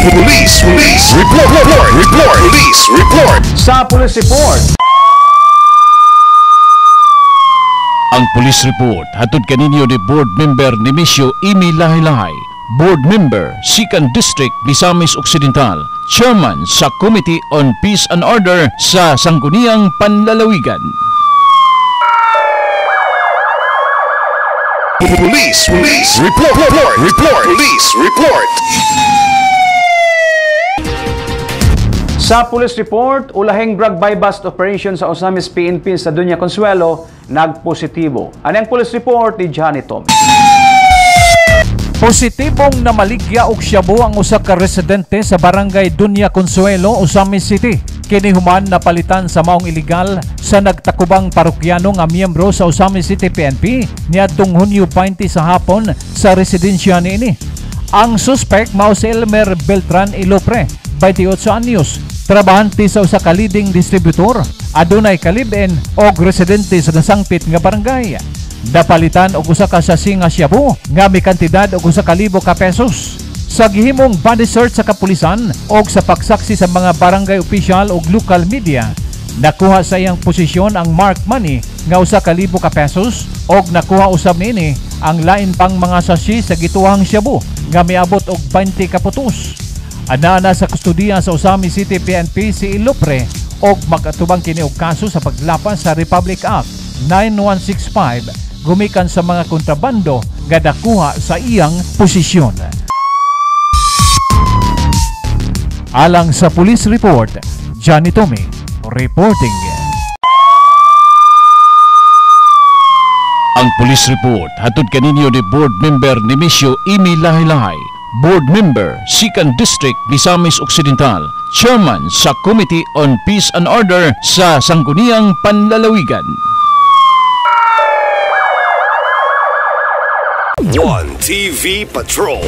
Police report. Police report. Sa Police Report. Ang Police Report hatod kaninyo ni Board Member Nemesio Imi Lahi-Lahi, Board Member, 2nd District, Misamis Occidental, Chairman sa Committee on Peace and Order sa Sangguniang Panlalawigan. Police report. Police report. Sa Police Report, ulahing drug buy-bust operation sa Osamis PNP sa Dunya Consuelo nagpositibo. Anong Police Report ni Johnny Tom? Positibong namaligya og shabu ang usa ka residente sa barangay Dunya Consuelo, Osamis City. Kini human napalitan sa maong iligal sa nagtakubang parokyano nga miyembro sa Osamis City PNP niadtong Hunyo 20 sa hapon sa residensya niini. Ang suspect mao si Elmer Beltran Ilopre, 28 anyos, trabahante sa usa ka leading distributor, adunay kalib-in og residente sa nasangpit nga barangay. Napalitan og usa ka sasi nga shabu nga may kantidad og 1,000 ka pesos. Sa gihimong body search sa kapulisan og sa pagsaksi sa mga barangay official og local media, nakuha sa iyang posisyon ang mark money nga 1,000 ka pesos og nakuha usab niini ang lain pang mga sasi sa gituhang shabu nga miabot og 20 ka putos. Ana sa kustudiya sa Osamis City PNP si Ilopre og magatubang kini og kaso sa paglapas sa Republic Act 9165 gumikan sa mga kontrabando nga nakuha sa iyang posisyon. Alang sa Police Report, Johnny Tommy reporting. Ang Police Report hatod kaninyo ni Board Member Nemesio Imi Lahi-Lahi, Board Member, 2nd District, Misamis Occidental, Chairman sa Committee on Peace and Order sa Sangguniang Panlalawigan. 1 TV Patrol.